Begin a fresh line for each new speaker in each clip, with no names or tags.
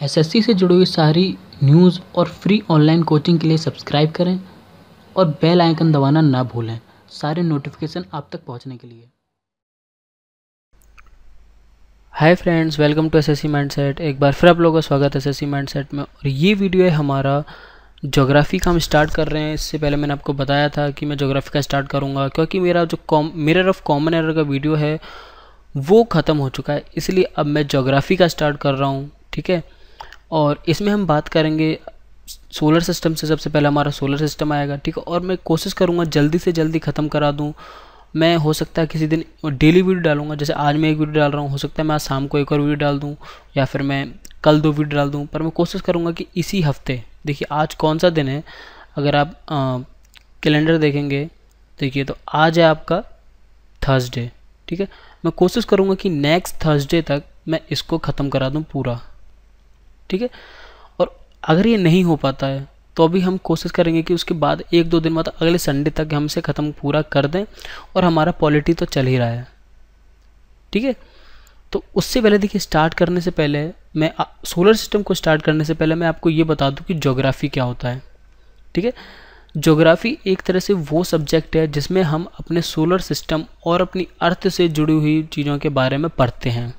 SSC से जुड़ी हुई सारी न्यूज़ और फ्री ऑनलाइन कोचिंग के लिए सब्सक्राइब करें और बेल आइकन दबाना ना भूलें सारे नोटिफिकेशन आप तक पहुंचने के लिए। Hi friends, welcome to SSC mindset. एक बार फिर आप लोगों का स्वागत है एसएससी माइंडसेट में। और ये वीडियो है हमारा ज्योग्राफी का, हम स्टार्ट कर रहे हैं। इससे पहले मैंने आपको बताया था कि मैं ज्योग्राफी का स्टार्ट करूँगा, क्योंकि मेरा जो मिरर ऑफ कॉमन एरर का वीडियो है वो ख़त्म हो चुका है, इसलिए अब मैं ज्योग्राफी का स्टार्ट कर रहा हूँ। ठीक है, और इसमें हम बात करेंगे सोलर सिस्टम से। सबसे पहले हमारा सोलर सिस्टम आएगा। ठीक है, और मैं कोशिश करूँगा जल्दी से जल्दी ख़त्म करा दूँ। मैं हो सकता है किसी दिन डेली वीडियो डालूंगा, जैसे आज मैं एक वीडियो डाल रहा हूँ, हो सकता है मैं आज शाम को एक और वीडियो डाल दूँ या फिर मैं कल 2 वीडियो डाल दूँ। पर मैं कोशिश करूँगा कि इसी हफ्ते, देखिए आज कौन सा दिन है, अगर आप कैलेंडर देखेंगे, देखिए तो आज है आपका थर्सडे। ठीक है, मैं कोशिश करूँगा कि नेक्स्ट थर्सडे तक मैं इसको ख़त्म करा दूँ पूरा। ठीक है, और अगर ये नहीं हो पाता है तो अभी हम कोशिश करेंगे कि उसके बाद 1-2 दिन मतलब अगले संडे तक हम इसे ख़त्म पूरा कर दें, और हमारा पॉलिटी तो चल ही रहा है। ठीक है, तो उससे पहले देखिए, स्टार्ट करने से पहले मैं सोलर सिस्टम को स्टार्ट करने से पहले मैं आपको ये बता दूं कि ज्योग्राफी क्या होता है। ठीक है, ज्योग्राफी एक तरह से वो सब्जेक्ट है जिसमें हम अपने सोलर सिस्टम और अपनी अर्थ से जुड़ी हुई चीज़ों के बारे में पढ़ते हैं।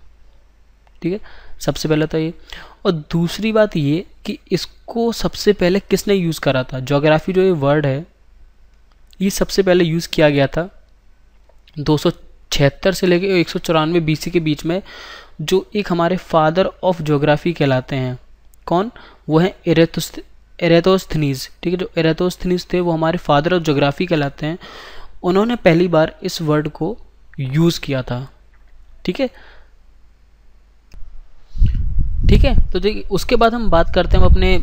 ठीक है, सबसे पहले तो ये, और दूसरी बात ये कि इसको सबसे पहले किसने यूज़ करा था। ज्योग्राफी जो ये वर्ड है, ये सबसे पहले यूज़ किया गया था 276 से लेकर 194 BC के बीच में, जो एक हमारे फादर ऑफ ज्योग्राफी कहलाते हैं। कौन? वो हैं एरेतोस्थनीज। ठीक है, जो एरेतोस्थनीज थे वो हमारे फादर ऑफ ज्योग्राफी कहलाते हैं। उन्होंने पहली बार इस वर्ड को यूज़ किया था। ठीक है, ठीक है, तो देखिए उसके बाद हम बात करते हैं अपने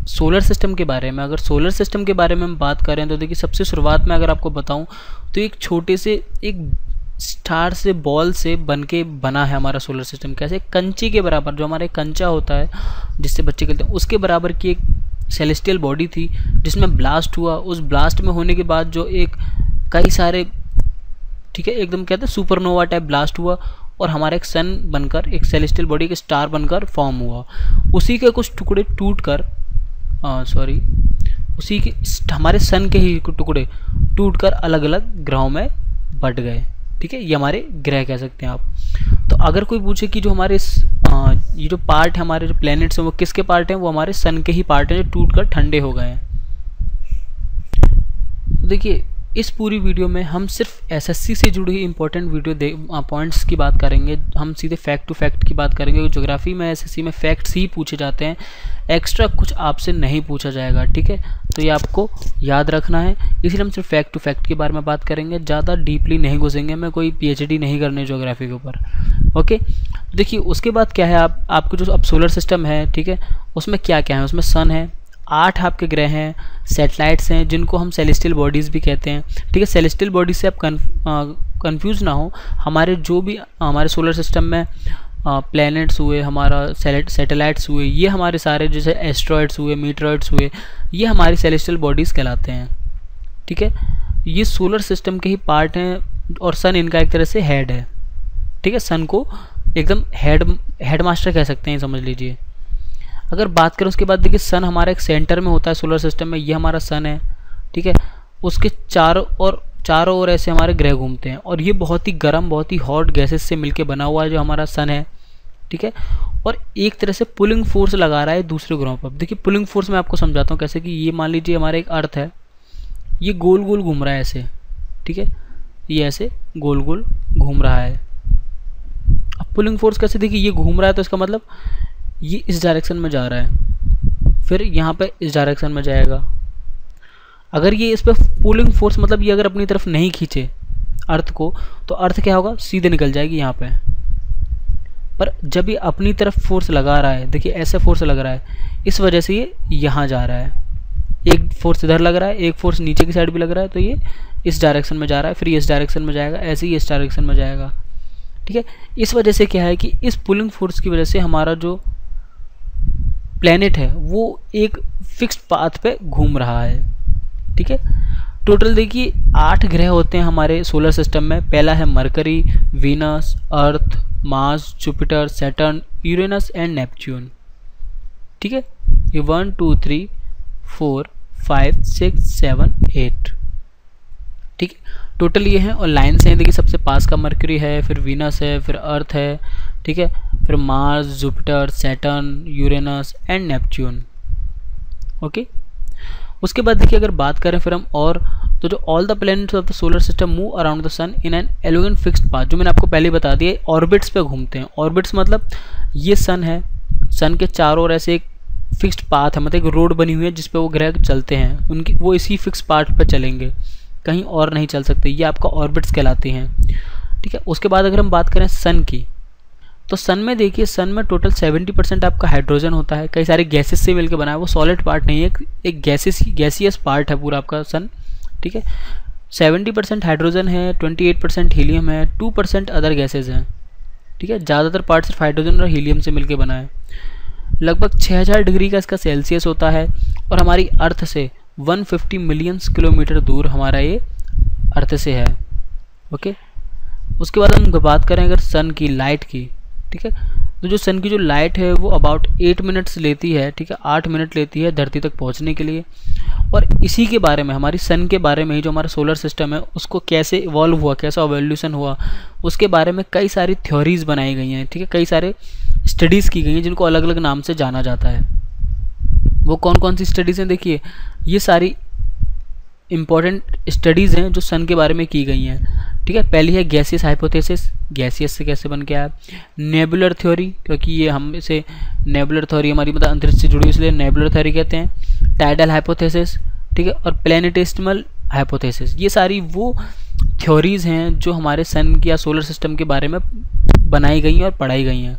सोलर सिस्टम के बारे में। अगर सोलर सिस्टम के बारे में हम बात करें तो देखिए, सबसे शुरुआत में अगर आपको बताऊं तो एक छोटे से एक स्टार से, बॉल से बना है हमारा सोलर सिस्टम। कैसे? कंची के बराबर, जो हमारे कंचा होता है जिससे बच्चे खेलते हैं, उसके बराबर की एक सेलेस्टियल बॉडी थी जिसमें ब्लास्ट हुआ। उस ब्लास्ट में होने के बाद जो एक कई सारे, ठीक है, एकदम कहते हैं सुपरनोवा टाइप ब्लास्ट हुआ, और हमारा एक सन बनकर, एक सेलेस्टियल बॉडी के स्टार बनकर फॉर्म हुआ। उसी के कुछ टुकड़े टूटकर उसी के हमारे सन के ही टुकड़े टूटकर अलग अलग ग्रहों में बट गए। ठीक है, ये हमारे ग्रह कह सकते हैं आप। तो अगर कोई पूछे कि जो हमारे ये जो पार्ट है, हमारे जो प्लैनेट्स हैं, वो किसके पार्ट हैं, वो हमारे सन के ही पार्ट हैं जो टूटकर ठंडे हो गए हैं। तो देखिए, इस पूरी वीडियो में हम सिर्फ एसएससी से जुड़ी हुई इंपॉर्टेंट वीडियो पॉइंट्स की बात करेंगे। हम सीधे फैक्ट टू फैक्ट की बात करेंगे, क्योंकि ज्योग्राफी में एसएससी में फैक्ट्स ही पूछे जाते हैं, एक्स्ट्रा कुछ आपसे नहीं पूछा जाएगा। ठीक है, तो ये आपको याद रखना है, इसलिए हम सिर्फ फैक्ट टू फैक्ट के बारे में बात करेंगे, ज़्यादा डीपली नहीं घुसेंगे। मैं कोई पीएचडी नहीं करने ज्योग्राफी के ऊपर। ओके, देखिए उसके बाद क्या है, आपको जो अब सोलर सिस्टम है, ठीक है, उसमें क्या क्या है, उसमें सन है, 8 आपके ग्रह हैं, सैटेलाइट्स हैं जिनको हम सेलेस्टियल बॉडीज़ भी कहते हैं। ठीक है, सेलेस्टियल बॉडीज से आप कंफ्यूज ना हो। हमारे जो भी हमारे सोलर सिस्टम में प्लैनेट्स हुए, हमारा सैटेलाइट्स हुए, ये हमारे सारे, जैसे एस्ट्रॉइड्स हुए, मीटरॉइड्स हुए, ये हमारी सेलेस्टियल बॉडीज़ कहलाते हैं। ठीक है, ये सोलर सिस्टम के ही पार्ट हैं, और सन इनका एक तरह से हेड है। ठीक है, सन को एकदम हेड मास्टर कह सकते हैं, समझ लीजिए। अगर बात करें उसके बाद, देखिए सन हमारा एक सेंटर में होता है सोलर सिस्टम में, ये हमारा सन है। ठीक है, उसके चारों ओर ऐसे हमारे ग्रह घूमते हैं, और ये बहुत ही गर्म, बहुत ही हॉट गैसेस से मिलके बना हुआ है जो हमारा सन है। ठीक है, और एक तरह से पुलिंग फोर्स लगा रहा है दूसरे ग्रहों पर। देखिए पुलिंग फोर्स मैं आपको समझाता हूँ कैसे, कि ये मान लीजिए हमारा एक अर्थ है, ये गोल गोल घूम रहा है ऐसे। ठीक है, ये ऐसे गोल गोल घूम रहा है। अब पुलिंग फोर्स कैसे, देखिए ये घूम रहा है तो इसका मतलब ये इस डायरेक्शन में जा रहा है, फिर यहाँ पे इस डायरेक्शन में जाएगा। अगर ये इस पर पुलिंग फोर्स, मतलब ये अगर अपनी तरफ नहीं खींचे अर्थ को, तो अर्थ क्या होगा, सीधे निकल जाएगी यहाँ पे। पर जब ये अपनी तरफ फोर्स लगा रहा है, देखिए ऐसे फोर्स लग रहा है, इस वजह से ये यहाँ जा रहा है। एक फोर्स इधर लग रहा है, एक फोर्स नीचे की साइड भी लग रहा है, तो ये इस डायरेक्शन में जा रहा है, फिर ये इस डायरेक्शन में जाएगा, ऐसे ही इस डायरेक्शन में जाएगा। ठीक है, इस वजह से क्या है कि इस पुलिंग फोर्स की वजह से हमारा जो प्लैनेट है वो एक फिक्स्ड पाथ पे घूम रहा है। ठीक है, टोटल देखिए 8 ग्रह होते हैं हमारे सोलर सिस्टम में। पहला है mercury, Venus, earth, Mars, Jupiter, Saturn, Uranus and Neptune. ठीक है, ये 1 2 3 4 5 6 7 8, ठीक है, टोटल ये हैं। और लाइन्स हैं, देखिए सबसे पास का मर्क्यूरी है, फिर वीनस है, फिर अर्थ है, ठीक है, फिर Mars, Jupiter, Saturn, Uranus and Neptune. Okay, उसके बाद देखिए अगर बात करें फिर हम और, तो जो all the planets of the solar system move around the sun in an elegant fixed path, जो मैंने आपको पहले बता दिया, ऑर्बिट्स पे घूमते हैं। ऑर्बिट्स मतलब ये सन है, सन के चारों ओर ऐसे एक फिक्स्ड पाथ है, मतलब एक रोड बनी हुई है जिस पे वो ग्रह चलते हैं, उनकी वो इसी फिक्स पाथ पे चलेंगे, कहीं और नहीं चल सकते, ये आपका ऑर्बिट्स कहलाती हैं, ठीक है। उसके बाद अगर हम बात करें सन की, तो सन में देखिए, सन में टोटल 70% आपका हाइड्रोजन होता है, कई सारे गैसेस से मिलकर बना है, वो सॉलिड पार्ट नहीं है, एक गैसियस पार्ट है पूरा आपका सन, ठीक है। 70% हाइड्रोजन है, 28% हीलियम है, 2% अदर गैसेज हैं, ठीक है। ज़्यादातर पार्ट सिर्फ हाइड्रोजन और हीलियम से मिलकर बना है। लगभग 6000 डिग्री का इसका सेल्सियस होता है, और हमारी अर्थ से 150 मिलियन किलोमीटर दूर हमारा ये अर्थ से है। ओके, उसके बाद हम बात करें अगर सन की लाइट की, ठीक है, तो जो सन की जो लाइट है वो अबाउट 8 मिनट्स लेती है, ठीक है, 8 मिनट लेती है धरती तक पहुंचने के लिए। और इसी के बारे में, हमारी सन के बारे में ही, जो हमारा सोलर सिस्टम है उसको कैसे इवॉल्व हुआ, कैसा एवोल्यूशन हुआ, उसके बारे में कई सारी थ्योरीज बनाई गई हैं, ठीक है, कई सारे स्टडीज़ की गई हैं जिनको अलग अलग नाम से जाना जाता है। वो कौन कौन सी स्टडीज़ हैं, देखिए ये सारी इम्पॉर्टेंट स्टडीज़ हैं जो सन के बारे में की गई हैं, ठीक है। पहली है गैसियस हाइपोथेसिस, गैसियस से कैसे बन के आया। नेबुलर थ्योरी, क्योंकि ये हम इसे नेबुलर थ्योरी हमारी मतलब अंतरिक्ष से जुड़ी हुई, इसलिए नेबुलर थ्योरी कहते हैं। टाइडल हाइपोथेसिस, ठीक है, और प्लैनेटेसिमल हाइपोथेसिस, ये सारी वो थ्योरीज़ हैं जो हमारे सन या सोलर सिस्टम के बारे में बनाई गई हैं और पढ़ाई गई हैं।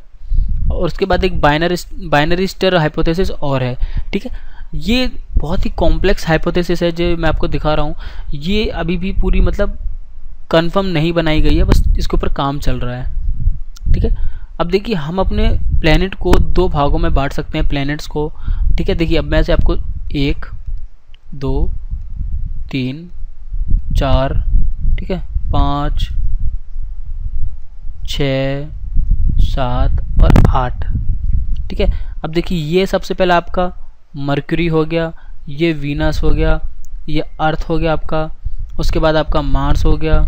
और उसके बाद एक बाइनरी स्टार हाइपोथेसिस और है, ठीक है। ये बहुत ही कॉम्प्लेक्स हाइपोथेसिस है जो मैं आपको दिखा रहा हूँ, ये अभी भी पूरी मतलब कंफर्म नहीं बनाई गई है, बस इसके ऊपर काम चल रहा है, ठीक है। अब देखिए हम अपने प्लैनेट को 2 भागों में बांट सकते हैं, प्लैनेट्स को, ठीक है। देखिए अब मैं से आपको 1 2 3 4, ठीक है, 5 6 7 और 8, ठीक है। अब देखिए ये सबसे पहले आपका मर्क्यूरी हो गया, ये वीनस हो गया, ये अर्थ हो गया आपका, उसके बाद आपका मार्स हो गया,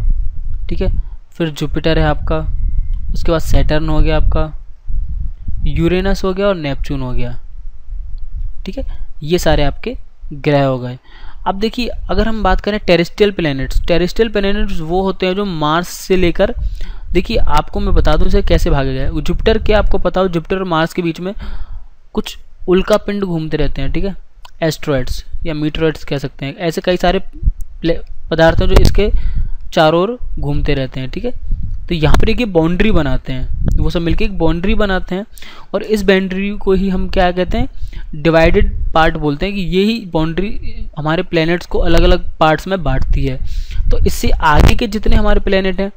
ठीक है, फिर जुपिटर है आपका, उसके बाद सैटर्न हो गया आपका, यूरेनस हो गया और नेपच्यून हो गया, ठीक है। ये सारे आपके ग्रह हो गए। अब देखिए अगर हम बात करें टेरेस्ट्रियल प्लैनेट्स वो होते हैं जो मार्स से लेकर, देखिए आपको मैं बता दूं इसे कैसे भागे गए। जुपिटर के आपको पता हो, जुपिटर और मार्स के बीच में कुछ उल्का पिंड घूमते रहते हैं, ठीक है, एस्ट्रॉइड्स या मीटरॉइड्स कह सकते हैं। ऐसे कई सारे पदार्थ हैं जो इसके चारों ओर घूमते रहते हैं, ठीक है। तो यहाँ पर एक बाउंड्री बनाते हैं, वो सब मिलके एक बाउंड्री बनाते हैं, और इस बाउंड्री को ही हम क्या कहते हैं, डिवाइडेड पार्ट बोलते हैं, कि यही बाउंड्री हमारे प्लैनेट्स को अलग अलग पार्ट्स में बांटती है। तो इससे आगे के जितने हमारे प्लैनेट हैं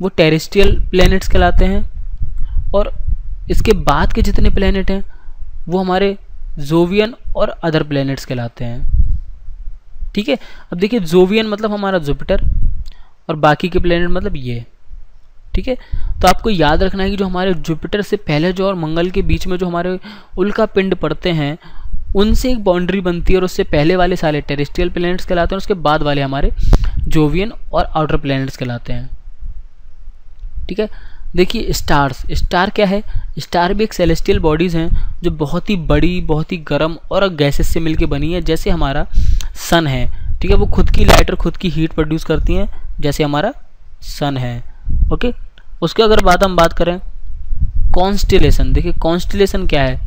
वो टेरेस्ट्रियल प्लैनेट्स कहलाते हैं, और इसके बाद के जितने प्लैनेट हैं वो हमारे जोवियन और अदर प्लैनेट्स कहलाते हैं, ठीक है। अब देखिए जोवियन मतलब हमारा जुपिटर, और बाकी के प्लैनेट मतलब ये, ठीक है। तो आपको याद रखना है कि जो हमारे जुपिटर से पहले जो और मंगल के बीच में जो हमारे उल्का पिंड पड़ते हैं उनसे एक बाउंड्री बनती है, और उससे पहले वाले सारे टेरेस्ट्रियल प्लैनेट्स कहलाते हैं, और उसके बाद वाले हमारे जोवियन और आउटर प्लैनेट्स कहलाते हैं, ठीक है। देखिए स्टार क्या है, स्टार भी एक सेलेस्टियल बॉडीज़ हैं जो बहुत ही बड़ी, बहुत ही गर्म और गैसेस से मिलके बनी है, जैसे हमारा सन है, ठीक है। वो खुद की लाइट और खुद की हीट प्रोड्यूस करती हैं जैसे हमारा सन है, ओके। उसके अगर हम बात करें कॉन्स्टेलेशन, देखिए कॉन्स्टेलेशन क्या है,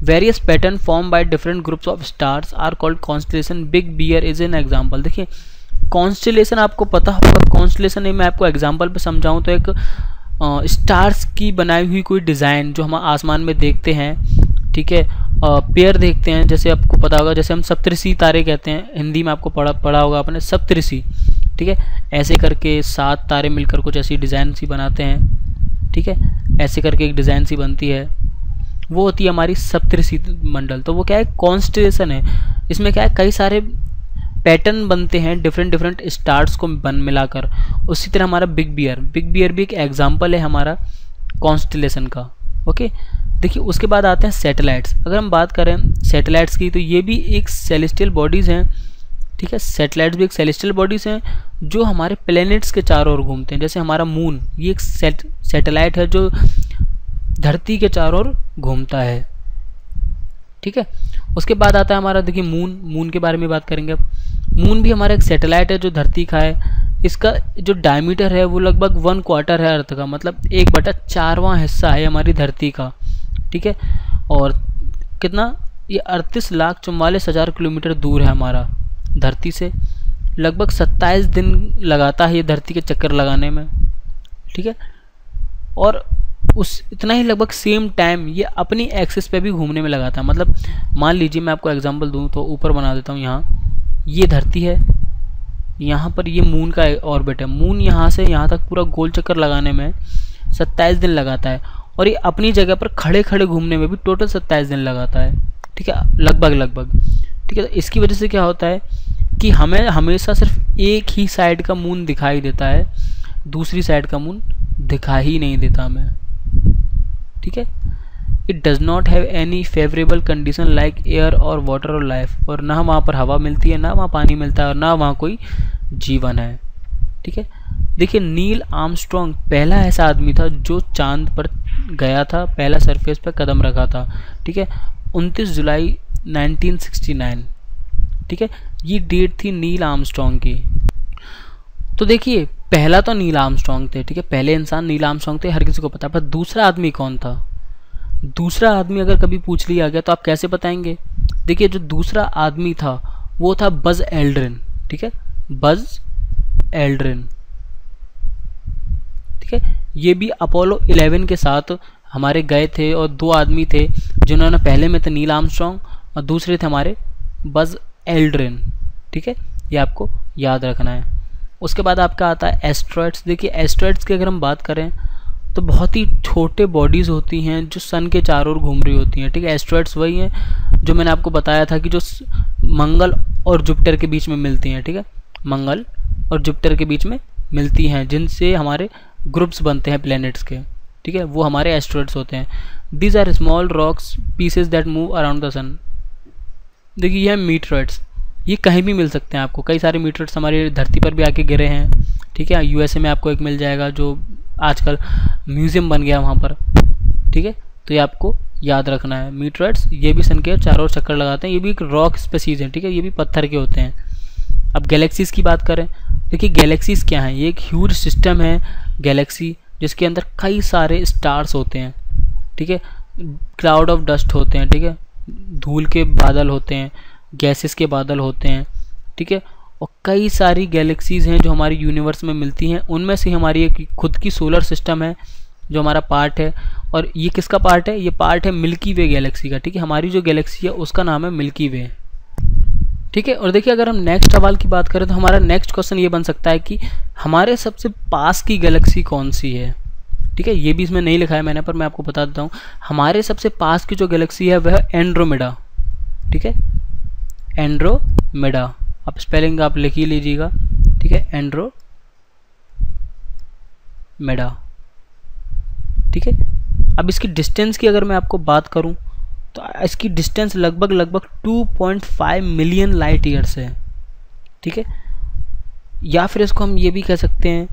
various pattern form by different groups of stars are called constellation, big bear is an example. देखिए कॉन्स्टेलेशन आपको पता होगा, कॉन्स्टेलेशन मैं आपको एग्जाम्पल पे समझाऊँ तो एक स्टार्स की बनाई हुई कोई डिज़ाइन जो हम आसमान में देखते हैं, ठीक है, पेयर देखते हैं, जैसे आपको पता होगा, जैसे हम सप्तऋषि तारे कहते हैं, हिंदी में आपको पढ़ा होगा आपने सप्तऋषि, ठीक है। ऐसे करके 7 तारे मिलकर कुछ ऐसी डिज़ाइन सी बनाते हैं, ठीक है, ऐसे करके एक डिज़ाइन सी बनती है, वो होती है हमारी सप्तऋषि मंडल। तो वो क्या है, कॉन्स्टेलेशन है, इसमें क्या है कई सारे पैटर्न बनते हैं डिफरेंट स्टार्स को मिलाकर। उसी तरह हमारा बिग बियर भी एक एग्जाम्पल है हमारा कॉन्स्टेलेशन का, ओके। देखिए उसके बाद आते हैं सैटेलाइट्स। अगर हम बात करें सैटेलाइट्स की तो ये भी एक सेलेस्टियल बॉडीज़ हैं, ठीक है। सैटेलाइट्स भी एक सेलेस्टियल बॉडीज़ हैं जो हमारे प्लैनेट्स के चारों ओर घूमते हैं। जैसे हमारा मून, ये एक सैटेलाइट है जो धरती के चारों ओर घूमता है, ठीक है। उसके बाद आता है हमारा, देखिए मून के बारे में बात करेंगे अब। मून भी हमारा एक सैटेलाइट है जो धरती का है। इसका जो डायमीटर है वो लगभग 1/4 है अर्थ का, मतलब 1/4वां हिस्सा है हमारी धरती का, ठीक है। और कितना, ये 38,44,000 किलोमीटर दूर है हमारा धरती से। लगभग 27 दिन लगाता है ये धरती के चक्कर लगाने में, ठीक है। और उस इतना ही लगभग सेम टाइम ये अपनी एक्सिस पे भी घूमने में लगाता है। मतलब मान लीजिए मैं आपको एग्जांपल दूं तो ऊपर बना देता हूँ, यहाँ ये धरती है, यहाँ पर ये मून का ऑर्बिट है। मून यहाँ से यहाँ तक पूरा गोल चक्कर लगाने में 27 दिन लगाता है, और ये अपनी जगह पर खड़े खड़े घूमने में भी टोटल 27 दिन लगाता है, ठीक है, लगभग, ठीक है। तो इसकी वजह से क्या होता है कि हमें हमेशा सिर्फ एक ही साइड का मून दिखाई देता है, दूसरी साइड का मून दिखाई ही नहीं देता हमें, ठीक है। It does not have any favourable condition like air और वाटर और लाइफ, और ना वहाँ पर हवा मिलती है, ना वहाँ पानी मिलता है, और ना वहाँ कोई जीवन है, ठीक है। देखिए नील आर्मस्ट्रॉन्ग पहला ऐसा आदमी था जो चांद पर गया था, पहला सरफेस पर कदम रखा था, ठीक है, 29 जुलाई 1969, ठीक है। ये डेट थी नील आर्मस्ट्रॉन्ग की। तो देखिए पहला तो नील आर्मस्ट्रॉन्ग थे, ठीक है, पहले इंसान नील आर्मस्ट्रॉन्ग थे, हर किसी को पता, पर दूसरा आदमी कौन था? दूसरा आदमी अगर कभी पूछ लिया गया तो आप कैसे बताएंगे? देखिए जो दूसरा आदमी था वो था बज एल्ड्रिन, ठीक है, बज एल्ड्रिन, ठीक है। ये भी अपोलो 11 के साथ हमारे गए थे, और दो आदमी थे जिन्होंने, पहले में थे नील आर्मस्ट्रॉन्ग और दूसरे थे हमारे बज एल्ड्रिन, ठीक है, ये आपको याद रखना है। उसके बाद आपका आता है एस्ट्रॉइड्स। देखिए एस्ट्रॉइड्स की अगर हम बात करें तो बहुत ही छोटे बॉडीज़ होती हैं जो सन के चारों ओर घूम रही होती हैं, ठीक है। एस्ट्रॉइड्स वही हैं जो मैंने आपको बताया था कि जो मंगल और जुपिटर के बीच में मिलती हैं, ठीक है, मंगल और जुपिटर के बीच में मिलती हैं, जिनसे हमारे ग्रुप्स बनते हैं प्लैनेट्स के, ठीक है, वो हमारे एस्ट्रॉइड्स होते हैं। These are small rocks pieces that move around the sun. देखिए ये है मीटरॉइड्स, ये कहीं भी मिल सकते हैं आपको, कई सारे मीटरॉइड्स हमारी धरती पर भी आके गिरे हैं, ठीक है। यूएसए में आपको एक मिल जाएगा जो आजकल म्यूजियम बन गया वहाँ पर, ठीक है। तो ये आपको याद रखना है, मीटरॉइड्स ये भी सन के चारों ओर चक्कर लगाते हैं, ये भी एक रॉक स्पीसीज है, ठीक है, ये भी पत्थर के होते हैं। अब गैलेक्सीज़ की बात करें, देखिए गैलेक्सीज़ क्या हैं? ये एक ह्यूज सिस्टम है गैलेक्सी, जिसके अंदर कई सारे स्टार्स होते हैं, ठीक है, क्लाउड ऑफ डस्ट होते हैं, ठीक है, धूल के बादल होते हैं, गैसेस के बादल होते हैं, ठीक है। और कई सारी गैलेक्सीज़ हैं जो हमारी यूनिवर्स में मिलती हैं, उनमें से हमारी एक खुद की सोलर सिस्टम है जो हमारा पार्ट है। और ये किसका पार्ट है? ये पार्ट है मिल्की वे गैलेक्सी का, ठीक है। हमारी जो गैलेक्सी है उसका नाम है मिल्की वे, ठीक है। और देखिए अगर हम नेक्स्ट सवाल की बात करें तो हमारा नेक्स्ट क्वेश्चन ये बन सकता है कि हमारे सबसे पास की गैलेक्सी कौन सी है, ठीक है। ये भी इसमें नहीं लिखा है मैंने, पर मैं आपको बता देता हूँ। हमारे सबसे पास की जो गैलेक्सी है वह एंड्रोमेडा, ठीक है, एंड्रोमेडा। आप स्पेलिंग आप लिख ही लीजिएगा, ठीक है, एंड्रोमेडा, ठीक है। अब इसकी डिस्टेंस की अगर मैं आपको बात करूं तो इसकी डिस्टेंस लगभग 2.5 मिलियन लाइट ईयर्स है, ठीक है। या फिर इसको हम ये भी कह सकते हैं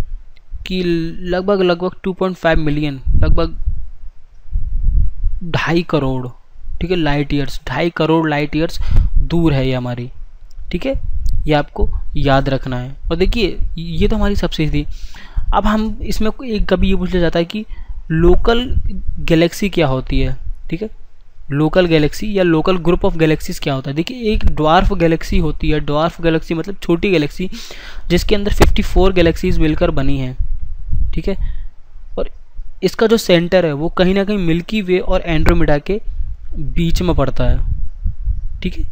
कि लगभग 2.5 मिलियन, लगभग 2.5 करोड़, ठीक है, light years, 2.5 crore light years दूर है ये हमारी, ठीक है। ये आपको याद रखना है। और देखिए ये तो हमारी सबसे थी। अब हम इसमें एक कभी ये पूछ लिया जाता है कि लोकल गैलेक्सी क्या होती है, ठीक है, लोकल गैलेक्सी या लोकल ग्रुप ऑफ गैलेक्सीज क्या होता है। देखिए एक ड्वार्फ गैलेक्सी होती है, ड्वार्फ गैलेक्सी मतलब छोटी गैलेक्सी जिसके अंदर 54 गैलेक्सीज मिलकर बनी हैं, ठीक है। और इसका जो सेंटर है वो कहीं ना कहीं मिल्की वे और एंड्रोमेडा के बीच में पड़ता है, ठीक है।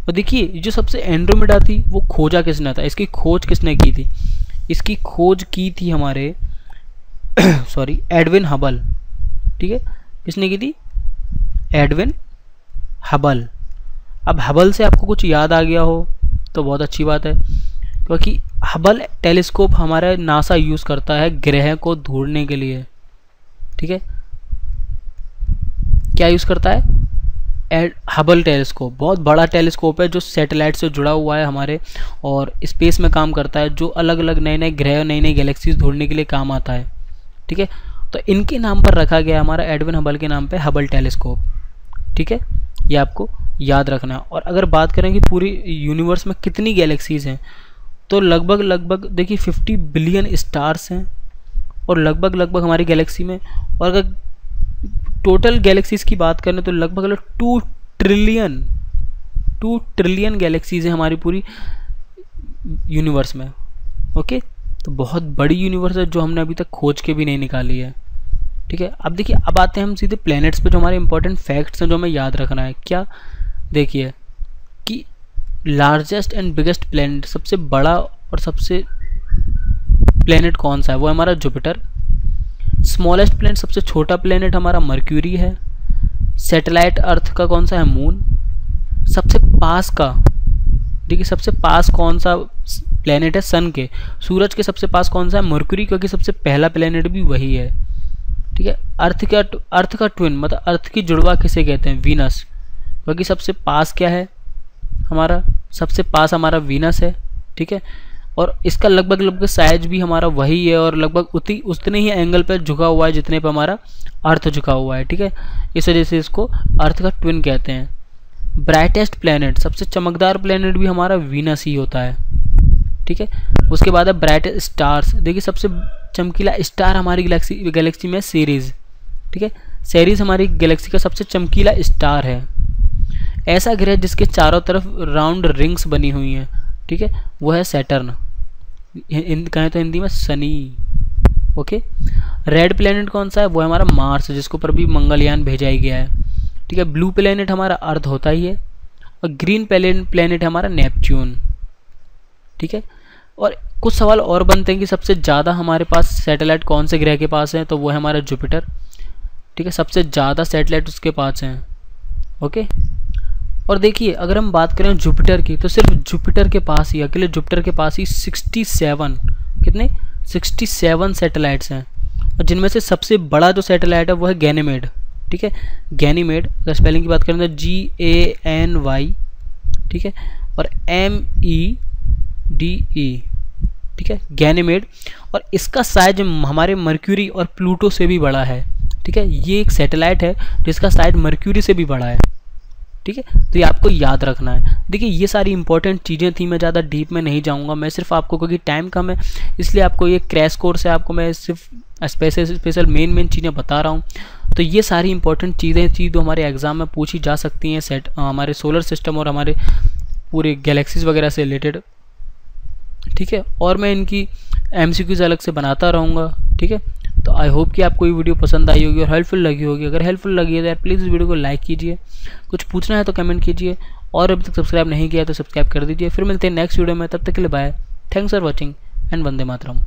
और देखिए जो सबसे एंड्रोमेडा थी वो खोजा किसने था, इसकी खोज किसने की थी? इसकी खोज की थी हमारे सॉरी एडविन हबल, ठीक है। किसने की थी? Edwin Hubble. अब हबल से आपको कुछ याद आ गया हो तो बहुत अच्छी बात है, क्योंकि हबल टेलीस्कोप हमारा नासा यूज़ करता है ग्रह को ढूंढने के लिए, ठीक है। क्या यूज़ करता है? हबल टेलीस्कोप, बहुत बड़ा टेलीस्कोप है जो सैटेलाइट से जुड़ा हुआ है हमारे, और स्पेस में काम करता है, जो अलग अलग नए नए ग्रह और नई नई गैलेक्सीज ढूंढने के लिए काम आता है। ठीक है, तो इनके नाम पर रखा गया हमारा, एडविन हबल के नाम पे हबल टेलीस्कोप। ठीक है, ये आपको याद रखना। और अगर बात करें कि पूरी यूनिवर्स में कितनी गैलेक्सीज हैं, तो लगभग देखिए 50 बिलियन स्टार्स हैं, और लगभग हमारी गैलेक्सी में, और अगर टोटल गैलेक्सीज की बात करें तो लगभग 2 ट्रिलियन गैलेक्सीज हैं हमारी पूरी यूनिवर्स में। ओके, तो बहुत बड़ी यूनिवर्स है जो हमने अभी तक खोज के भी नहीं निकाली है। ठीक है, अब देखिए, अब आते हैं हम सीधे प्लैनेट्स पे, जो हमारे इंपॉर्टेंट फैक्ट्स हैं जो हमें याद रखना है। क्या, देखिए कि लार्जेस्ट एंड बिगेस्ट प्लैनेट, सबसे बड़ा और सबसे प्लैनेट कौन सा है? वो है हमारा जुपिटर। स्मॉलेस्ट प्लैनेट, सबसे छोटा प्लैनेट हमारा मर्क्यूरी है। सैटेलाइट अर्थ का कौन सा है? मून। सबसे पास का, देखिए सबसे पास कौन सा प्लैनेट है सन के? सूरज के सबसे पास कौन सा है? मर्क्यूरी, क्योंकि सबसे पहला प्लैनेट भी वही है। ठीक है, अर्थ का ट्विन, मतलब अर्थ की जुड़वा किसे कहते हैं? वीनस, क्योंकि सबसे पास क्या है हमारा? सबसे पास हमारा वीनस है। ठीक है, और इसका लगभग साइज भी हमारा वही है, और लगभग उतने ही एंगल पर झुका हुआ है जितने पर हमारा अर्थ झुका हुआ है। ठीक है, इस वजह से इसको अर्थ का ट्विन कहते हैं। ब्राइटेस्ट प्लैनेट, सबसे चमकदार प्लैनेट भी हमारा वीनस ही होता है। ठीक है, उसके बाद है ब्राइटेस्ट स्टार्स। देखिए सबसे चमकीला स्टार हमारी गैलेक्सी में सीरीज। ठीक है, सीरीज हमारी गैलेक्सी का सबसे चमकीला स्टार है। ऐसा ग्रह जिसके चारों तरफ राउंड रिंग्स बनी हुई हैं, ठीक है, वो है सैटर्न, कहें तो हिंदी में शनि। ओके, रेड प्लैनेट कौन सा है? वो है हमारा मार्स, जिसके ऊपर भी मंगलयान भेजा ही गया है। ठीक है, ब्लू प्लैनेट हमारा अर्थ होता ही है, और ग्रीन प्लैनेट है हमारा नेपच्यून। ठीक है, और कुछ सवाल और बनते हैं कि सबसे ज़्यादा हमारे पास सैटेलाइट कौन से ग्रह के पास है? तो वो है हमारा जुपिटर। ठीक है, सबसे ज़्यादा सैटेलाइट उसके पास हैं। ओके, और देखिए अगर हम बात करें जुपिटर की, तो सिर्फ जुपिटर के पास ही, अकेले जुपिटर के पास ही 67 कितने 67 सैटेलाइट्स हैं, और जिनमें से सबसे बड़ा जो सैटेलाइट है वो है गैनीमेड। ठीक है, गैनीमेड, अगर स्पेलिंग की बात करें तो GANY, ठीक है, और MEDE। ठीक है, गैनीमेड, और इसका साइज हमारे मर्क्यूरी और प्लूटो से भी बड़ा है। ठीक है, ये एक सैटेलाइट है जिसका साइज मर्क्यूरी से भी बड़ा है। ठीक है, तो ये आपको याद रखना है। देखिए ये सारी इंपॉर्टेंट चीज़ें थी, मैं ज़्यादा डीप में नहीं जाऊँगा, मैं सिर्फ आपको, क्योंकि टाइम कम है इसलिए आपको ये क्रैश कोर्स है, आपको मैं सिर्फ स्पेशल मेन चीज़ें बता रहा हूँ। तो ये सारी इंपॉर्टेंट चीज़ें थी जो हमारे एग्ज़ाम में पूछी जा सकती हैं, हमारे सोलर सिस्टम और हमारे पूरे गैलेक्सीज वगैरह से रिलेटेड। ठीक है, और मैं इनकी MCQs अलग से बनाता रहूँगा। ठीक है, तो आई होप कि आपको ये वीडियो पसंद आई होगी और हेल्पफुल लगी होगी। अगर हेल्पफुल लगी है तो यार प्लीज़ इस वीडियो को लाइक कीजिए, कुछ पूछना है तो कमेंट कीजिए, और अभी तक सब्सक्राइब नहीं किया तो सब्सक्राइब कर दीजिए। फिर मिलते हैं नेक्स्ट वीडियो में, तब तक के लिए bye, thanks for watching and Vande Mataram.